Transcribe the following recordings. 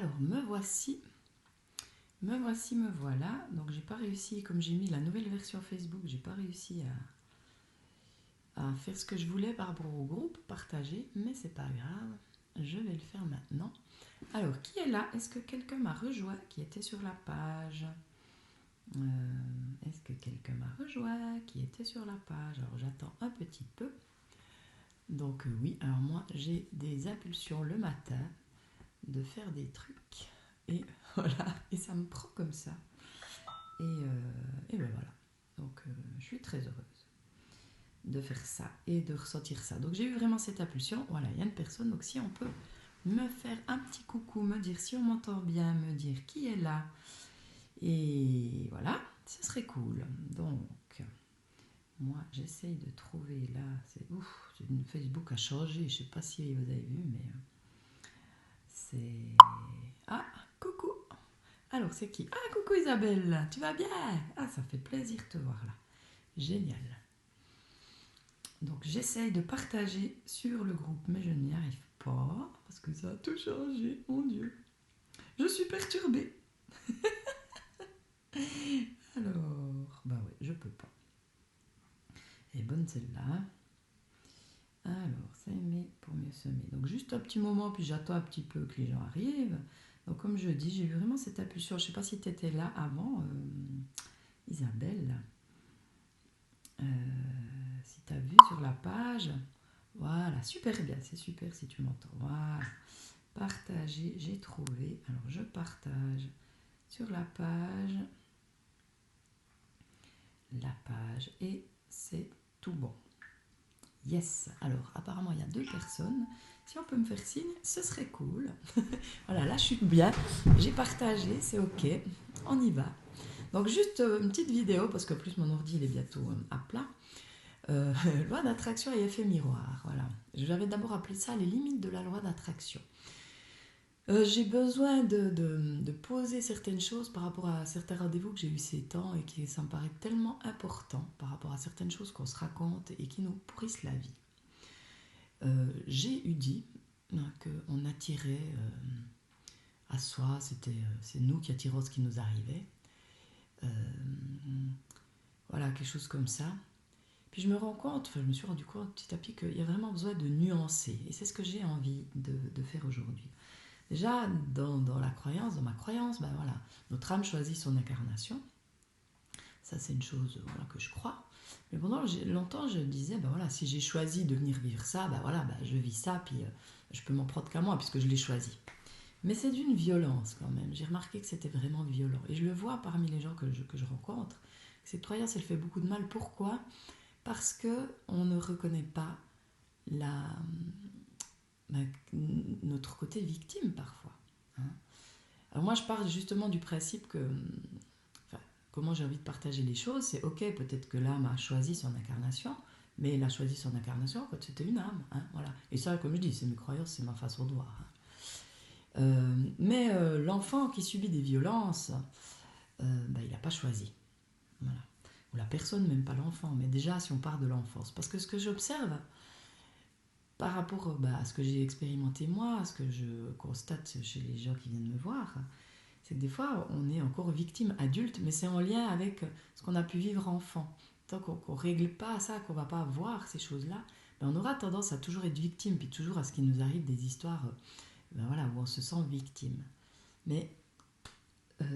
Alors, me voilà. Donc, j'ai pas réussi, comme j'ai mis la nouvelle version Facebook, j'ai pas réussi à faire ce que je voulais par rapport au groupe partagé, mais c'est pas grave, je vais le faire maintenant. Alors, qui est là? Est-ce que quelqu'un m'a rejoint qui était sur la page? Est-ce que quelqu'un m'a rejoint qui était sur la page? Alors, j'attends un petit peu. Donc, oui, alors moi, j'ai des impulsions le matin de faire des trucs. Et voilà, et ça me prend comme ça. Et ben voilà. Donc, je suis très heureuse de faire ça et de ressentir ça. Donc, j'ai eu vraiment cette impulsion. Voilà, il y a une personne. Donc, si on peut me faire un petit coucou, me dire si on m'entend bien, me dire qui est là. Et voilà, ce serait cool. Donc, moi, j'essaye de trouver là. Facebook a changé. Je sais pas si vous avez vu, mais c'est. Ah, coucou. Alors, c'est qui? Ah, coucou Isabelle, tu vas bien? Ah, ça fait plaisir de te voir là. Génial. Donc, j'essaye de partager sur le groupe, mais je n'y arrive pas parce que ça a tout changé, mon Dieu. Je suis perturbée. Alors, bah ouais, je peux pas. Et bonne celle-là. Alors, s'aimer pour mieux semer. Donc, juste un petit moment, puis j'attends un petit peu que les gens arrivent. Donc, comme je dis, j'ai eu vraiment cette impulsion. Je ne sais pas si tu étais là avant, Isabelle. Si tu as vu sur la page. Voilà, super bien. C'est super si tu m'entends. Voilà. Partager, j'ai trouvé. Alors, je partage sur la page. Et c'est tout bon. Yes. Alors, apparemment, il y a 2 personnes. Si on peut me faire signe, ce serait cool. Voilà, là, je suis bien. J'ai partagé, c'est OK. On y va. Donc, juste une petite vidéo, parce que plus mon ordi, il est bientôt à plat. Loi d'attraction et effet miroir. Voilà. J'avais d'abord appelé ça les limites de la loi d'attraction. J'ai besoin de poser certaines choses par rapport à certains rendez-vous que j'ai eu ces temps et qui ça me paraît tellement important par rapport à certaines choses qu'on se raconte et qui nous pourrissent la vie. J'ai eu dit qu'on attirait à soi, c'est nous qui attirons ce qui nous arrivait. Voilà, quelque chose comme ça. Puis je me suis rendu compte petit à petit qu'il y a vraiment besoin de nuancer. Et c'est ce que j'ai envie de faire aujourd'hui. Déjà, dans ma croyance, ben voilà, notre âme choisit son incarnation. Ça, c'est une chose voilà, que je crois. Mais pendant longtemps, je disais, ben voilà, si j'ai choisi de venir vivre ça, ben voilà, ben je vis ça, puis je peux m'en prendre qu'à moi, puisque je l'ai choisi. Mais c'est d'une violence quand même. J'ai remarqué que c'était vraiment violent. Et je le vois parmi les gens que je rencontre. Cette croyance, elle fait beaucoup de mal. Pourquoi? Parce qu'on ne reconnaît pas notre côté victime parfois. Hein. Alors moi, je parle justement du principe que, comment j'ai envie de partager les choses, c'est ok, peut-être que l'âme a choisi son incarnation, mais elle a choisi son incarnation quand c'était une âme. Hein, voilà. Et ça, comme je dis, c'est mes croyances, c'est ma façon de voir. Hein. Mais l'enfant qui subit des violences, il n'a pas choisi. Voilà. Ou la personne, même pas l'enfant, mais déjà si on part de l'enfance. Parce que ce que j'observe, par rapport à ce que j'ai expérimenté moi, à ce que je constate chez les gens qui viennent me voir, c'est que des fois on est encore victime adulte, mais c'est en lien avec ce qu'on a pu vivre enfant. Tant qu'on ne règle pas ça, qu'on ne va pas voir ces choses-là, on aura tendance à toujours être victime, puis toujours à ce qui nous arrive des histoires voilà, où on se sent victime. Mais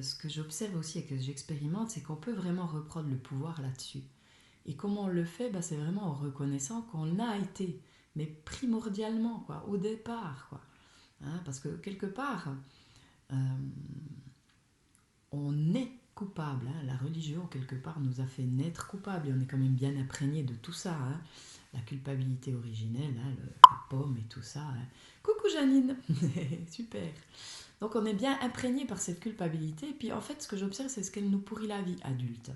ce que j'observe aussi et que j'expérimente, c'est qu'on peut vraiment reprendre le pouvoir là-dessus. Et comment on le fait, c'est vraiment en reconnaissant qu'on a été, mais primordialement, quoi, au départ. Quoi. Hein, parce que quelque part, on est coupable. Hein, la religion, quelque part, nous a fait naître coupable. Et on est quand même bien imprégné de tout ça. Hein, la culpabilité originelle, hein, la pomme et tout ça. Hein. Coucou Janine. Super. Donc on est bien imprégné par cette culpabilité. Et puis en fait, ce que j'observe, c'est ce qu'elle nous pourrit la vie adulte.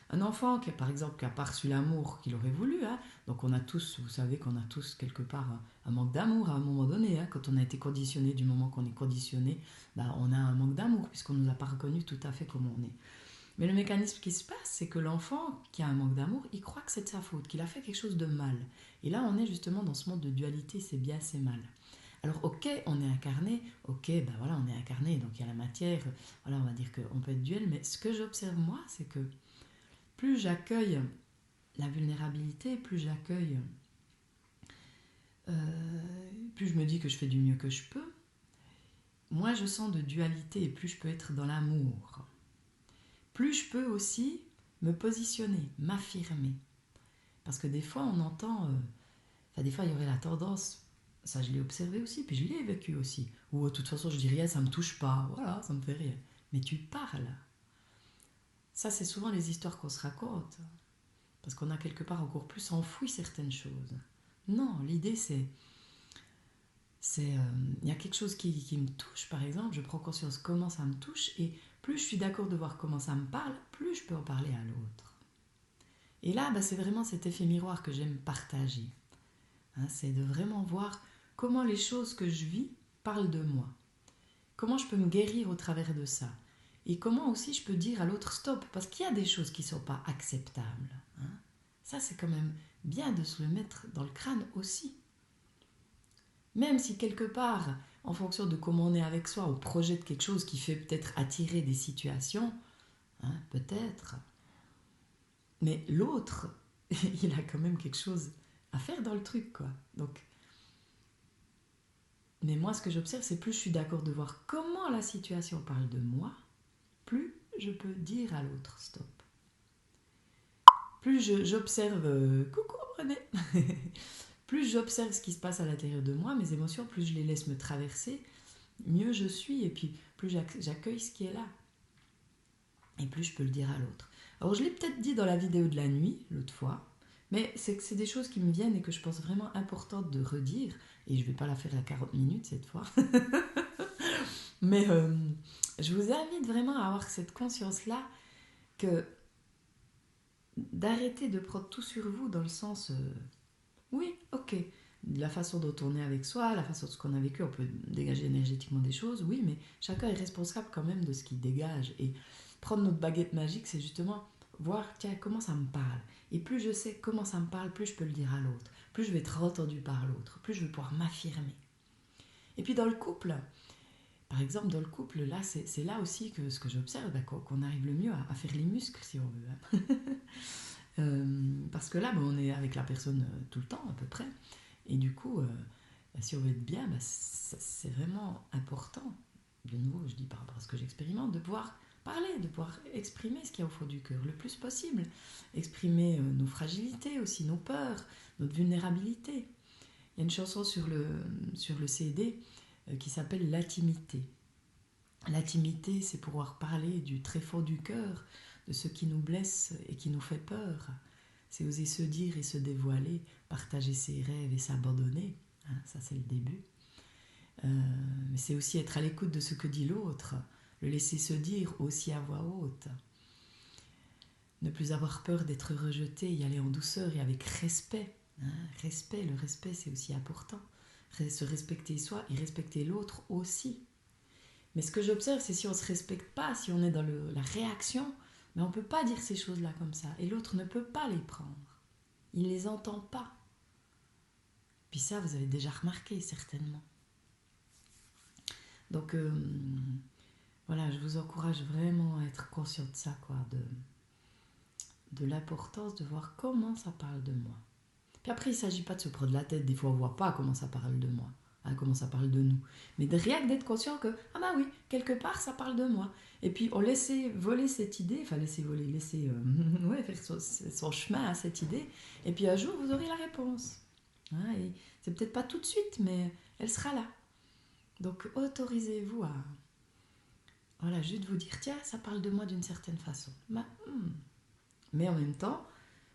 Un enfant qui, par exemple, qui n'a pas reçu l'amour qu'il aurait voulu, hein, donc on a tous, vous savez qu'on a tous quelque part un manque d'amour à un moment donné. Hein, quand on a été conditionné, du moment qu'on est conditionné, on a un manque d'amour puisqu'on ne nous a pas reconnu tout à fait comme on est. Mais le mécanisme qui se passe, c'est que l'enfant qui a un manque d'amour, il croit que c'est de sa faute, qu'il a fait quelque chose de mal. Et là, on est justement dans ce monde de dualité, c'est bien, c'est mal. Alors ok, on est incarné, ok, ben voilà, on est incarné, donc il y a la matière, voilà, on va dire qu'on peut être duel, mais ce que j'observe moi, c'est que plus j'accueille la vulnérabilité, plus j'accueille, plus je me dis que je fais du mieux que je peux, moins je sens de dualité et plus je peux être dans l'amour. Plus je peux aussi me positionner, m'affirmer. Parce que des fois, on entend, des fois, il y aurait la tendance, ça je l'ai observé aussi, puis je l'ai vécu aussi, où de toute façon, je dis rien, ça me touche pas, voilà, ça me fait rien. Mais tu parles. Ça, c'est souvent les histoires qu'on se raconte, parce qu'on a quelque part encore plus enfoui certaines choses. Non, l'idée, il y a quelque chose qui me touche, par exemple, je prends conscience comment ça me touche, et plus je suis d'accord de voir comment ça me parle, plus je peux en parler à l'autre. Et là, c'est vraiment cet effet miroir que j'aime partager. C'est de vraiment voir comment les choses que je vis parlent de moi. Comment je peux me guérir au travers de ça. Et comment aussi je peux dire à l'autre stop, parce qu'il y a des choses qui ne sont pas acceptables. Ça, c'est quand même bien de se le mettre dans le crâne aussi. Même si quelque part, en fonction de comment on est avec soi, on projette quelque chose qui fait peut-être attirer des situations, peut-être. Mais l'autre, il a quand même quelque chose à faire dans le truc, quoi. Donc, mais moi, ce que j'observe, c'est plus je suis d'accord de voir comment la situation parle de moi, plus je peux dire à l'autre stop. Plus j'observe coucou René, plus j'observe ce qui se passe à l'intérieur de moi, mes émotions, plus je les laisse me traverser, mieux je suis, et puis plus j'accueille ce qui est là. Et plus je peux le dire à l'autre. Alors je l'ai peut-être dit dans la vidéo de la nuit, l'autre fois, mais c'est des choses qui me viennent et que je pense vraiment importantes de redire, et je ne vais pas la faire à 40 minutes cette fois. Mais je vous invite vraiment à avoir cette conscience-là que d'arrêter de prendre tout sur vous dans le sens, oui, ok, la façon dont on est avec soi, la façon dont ce qu'on a vécu, on peut dégager énergétiquement des choses, oui, mais chacun est responsable quand même de ce qu'il dégage. Et prendre notre baguette magique, c'est justement voir, tiens, comment ça me parle. Et plus je sais comment ça me parle, plus je peux le dire à l'autre, plus je vais être entendu par l'autre, plus je vais pouvoir m'affirmer. Et puis dans le couple, par exemple, dans le couple, là, c'est là aussi que ce que j'observe, qu'on arrive le mieux à faire les muscles, si on veut. Parce que là, on est avec la personne tout le temps, à peu près. Et du coup, si on veut être bien, c'est vraiment important, de nouveau, je dis par rapport à ce que j'expérimente, de pouvoir parler, de pouvoir exprimer ce qu'il y a au fond du cœur le plus possible. Exprimer nos fragilités aussi, nos peurs, notre vulnérabilité. Il y a une chanson sur le CD qui s'appelle L'intimité. L'intimité, c'est pouvoir parler du très fond du cœur, de ce qui nous blesse et qui nous fait peur. C'est oser se dire et se dévoiler, partager ses rêves et s'abandonner. Ça, c'est le début. Mais c'est aussi être à l'écoute de ce que dit l'autre, le laisser se dire aussi à voix haute. Ne plus avoir peur d'être rejeté, y aller en douceur et avec respect. Respect, le respect, c'est aussi important. Se respecter soi et respecter l'autre aussi. Mais ce que j'observe, c'est si on ne se respecte pas, si on est dans la réaction, mais on ne peut pas dire ces choses-là comme ça. Et l'autre ne peut pas les prendre. Il ne les entend pas. Puis ça, vous avez déjà remarqué, certainement. Donc, voilà, je vous encourage vraiment à être conscient de ça, quoi, de l'importance de voir comment ça parle de moi. Puis après, il ne s'agit pas de se prendre la tête. Des fois, on ne voit pas comment ça parle de moi. Comment ça parle de nous. Mais rien que d'être conscient que, oui, quelque part, ça parle de moi. Et puis, on laisse voler cette idée, faire son chemin à cette idée. Et puis, un jour, vous aurez la réponse. Et c'est peut-être pas tout de suite, mais elle sera là. Donc, autorisez-vous à, juste vous dire, tiens, ça parle de moi d'une certaine façon. Mais en même temps,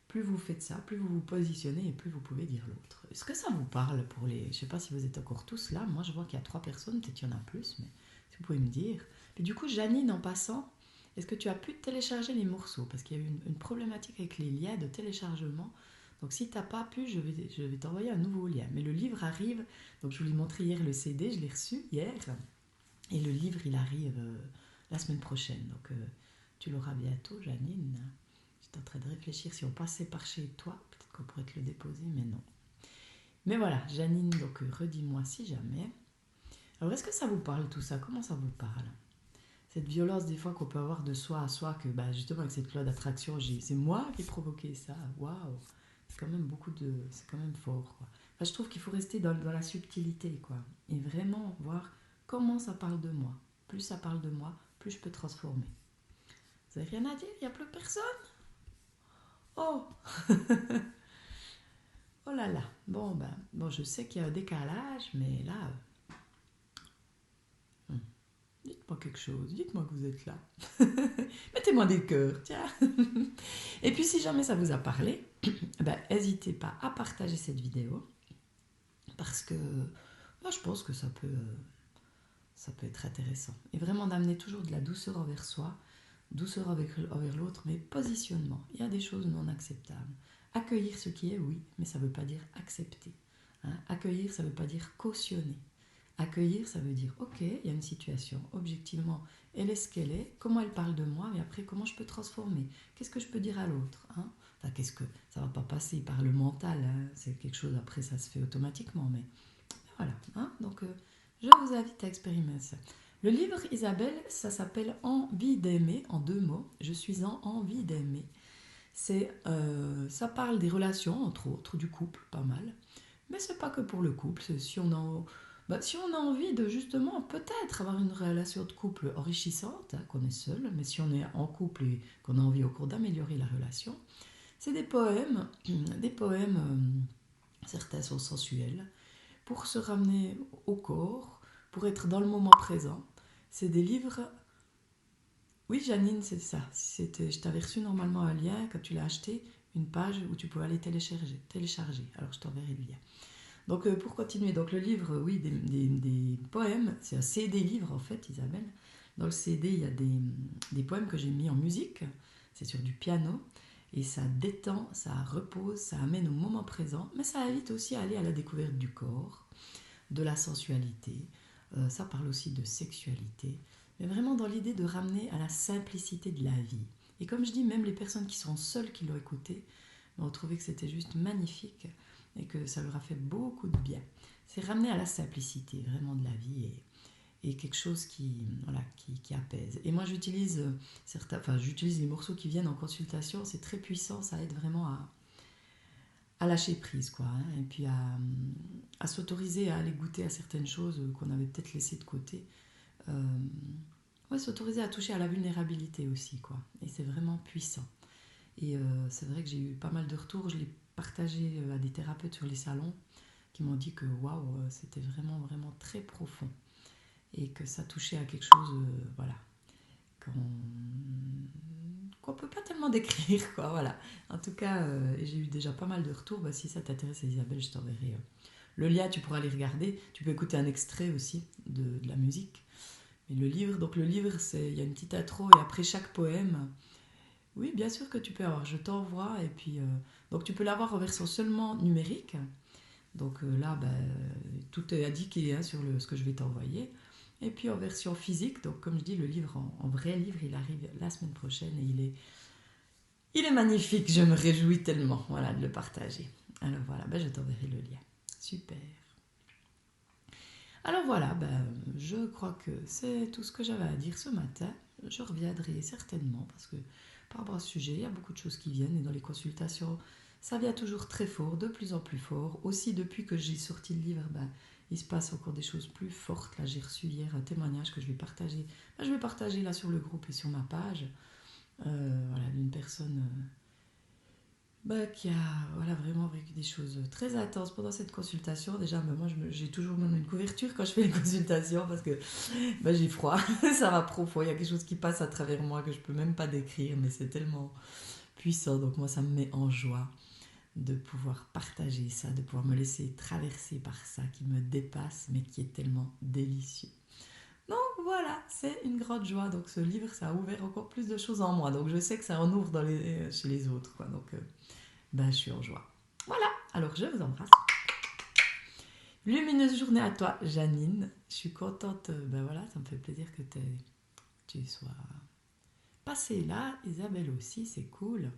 plus vous faites ça, plus vous vous positionnez et plus vous pouvez dire l'autre. Est-ce que ça vous parle pour les... Je ne sais pas si vous êtes encore tous là. Moi, je vois qu'il y a 3 personnes. Peut-être qu'il y en a plus, mais si vous pouvez me dire. Et du coup, Janine, en passant, est-ce que tu as pu télécharger les morceaux? Parce qu'il y a eu une problématique avec les liens de téléchargement. Donc, si tu n'as pas pu, je vais t'envoyer un nouveau lien. Mais le livre arrive. Donc, je vous l'ai montré hier, le CD. Je l'ai reçu hier. Et le livre, il arrive la semaine prochaine. Donc, tu l'auras bientôt, Janine. J'étais en train de réfléchir si on passait par chez toi, peut-être qu'on pourrait te le déposer, mais non. Mais voilà, Janine, donc redis-moi si jamais. Alors, est-ce que ça vous parle tout ça? Comment ça vous parle? Cette violence des fois qu'on peut avoir de soi à soi, que bah, justement avec cette loi d'attraction, c'est moi qui ai provoqué ça. Waouh! C'est quand même c'est quand même fort, quoi. Enfin, je trouve qu'il faut rester dans la subtilité, quoi. Et vraiment voir comment ça parle de moi. Plus ça parle de moi, plus je peux transformer. Vous n'avez rien à dire? Il n'y a plus personne? Oh! Oh là là. Bon, je sais qu'il y a un décalage, mais là, dites-moi quelque chose. Dites-moi que vous êtes là. Mettez-moi des cœurs, tiens. Et puis, si jamais ça vous a parlé, ben, n'hésitez pas à partager cette vidéo parce que moi, je pense que ça peut être intéressant. Et vraiment d'amener toujours de la douceur envers soi, douceur envers l'autre, mais positionnement. Il y a des choses non acceptables. Accueillir ce qui est, oui, mais ça ne veut pas dire accepter. Hein. Accueillir, ça ne veut pas dire cautionner. Accueillir, ça veut dire, ok, il y a une situation, objectivement, elle est ce qu'elle est, comment elle parle de moi, mais après, comment je peux transformer? Qu'est-ce que je peux dire à l'autre, hein? Enfin, ça va pas passer par le mental, hein, c'est quelque chose, après, ça se fait automatiquement, mais voilà. Hein, donc, je vous invite à expérimenter ça. Le livre, Isabelle, ça s'appelle Envie d'aimer, en 2 mots. Je suis en envie d'aimer. Ça parle des relations, entre autres, du couple, pas mal. Mais c'est pas que pour le couple. Si si on a envie de justement peut-être avoir une relation de couple enrichissante, hein, qu'on est seul, mais si on est en couple et qu'on a envie au cours d'améliorer la relation, c'est des poèmes, certains sont sensuels, pour se ramener au corps, pour être dans le moment présent. C'est des livres. Oui, Janine, c'est ça. Je t'avais reçu normalement un lien quand tu l'as acheté, une page où tu pouvais aller télécharger. Alors je t'enverrai le lien. Donc pour continuer, donc le livre, oui, des poèmes, c'est un CD livre en fait, Isabelle. Dans le CD, il y a des poèmes que j'ai mis en musique, c'est sur du piano, et ça détend, ça repose, ça amène au moment présent, mais ça invite aussi à aller à la découverte du corps, de la sensualité, ça parle aussi de sexualité, mais vraiment dans l'idée de ramener à la simplicité de la vie. Et comme je dis, même les personnes qui sont seules qui l'ont écouté ont trouvé que c'était juste magnifique et que ça leur a fait beaucoup de bien. C'est ramener à la simplicité vraiment de la vie et quelque chose qui apaise. Et moi j'utilise j'utilise les morceaux qui viennent en consultation, c'est très puissant, ça aide vraiment à lâcher prise, quoi, hein, et puis à s'autoriser à aller goûter à certaines choses qu'on avait peut-être laissées de côté. Ouais, s'autoriser à toucher à la vulnérabilité aussi, quoi. Et c'est vraiment puissant. Et c'est vrai que j'ai eu pas mal de retours, je l'ai partagé à des thérapeutes sur les salons qui m'ont dit que waouh, c'était vraiment, vraiment très profond et que ça touchait à quelque chose, voilà, qu'on peut pas tellement décrire, quoi, voilà. En tout cas, j'ai eu déjà pas mal de retours. Bah, si ça t'intéresse, Isabelle, je t'enverrai le lien, tu pourras aller regarder. Tu peux écouter un extrait aussi de la musique. Mais le livre, il y a une petite intro et après chaque poème, oui, bien sûr que tu peux avoir. Je t'envoie et puis donc tu peux l'avoir en version seulement numérique. Donc là, tout est indiqué, hein, sur ce que je vais t'envoyer. Et puis en version physique, donc comme je dis, le livre en vrai livre, il arrive la semaine prochaine et il est magnifique. Je me réjouis tellement, voilà, de le partager. Alors voilà, je t'enverrai le lien. Super. Alors voilà, je crois que c'est tout ce que j'avais à dire ce matin. Je reviendrai certainement parce que par rapport à ce sujet, il y a beaucoup de choses qui viennent et dans les consultations, ça vient toujours très fort, de plus en plus fort. Aussi, depuis que j'ai sorti le livre, il se passe encore des choses plus fortes. Là, j'ai reçu hier un témoignage que je vais partager. Je vais partager là sur le groupe et sur ma page. Voilà, d'une personne qui a vraiment vécu des choses très intenses pendant cette consultation. Déjà, moi, j'ai toujours même une couverture quand je fais les consultations parce que j'ai froid. Ça va profond. Il y a quelque chose qui passe à travers moi que je peux même pas décrire, mais c'est tellement puissant. Donc moi, ça me met en joie de pouvoir partager ça, de pouvoir me laisser traverser par ça qui me dépasse, mais qui est tellement délicieux. Donc voilà, c'est une grande joie. Donc ce livre, ça a ouvert encore plus de choses en moi. Donc je sais que ça en ouvre chez les autres, quoi. Donc je suis en joie. Voilà, alors je vous embrasse. Lumineuse journée à toi, Janine. Je suis contente, voilà, ça me fait plaisir que tu sois passée là. Isabelle aussi, c'est cool.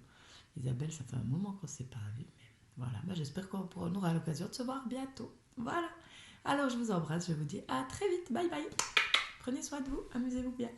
Isabelle, ça fait un moment qu'on ne s'est pas vu, mais voilà, j'espère qu'on aura l'occasion de se voir bientôt. Voilà, Alors je vous embrasse, je vous dis à très vite, bye bye. Prenez soin de vous, amusez-vous bien.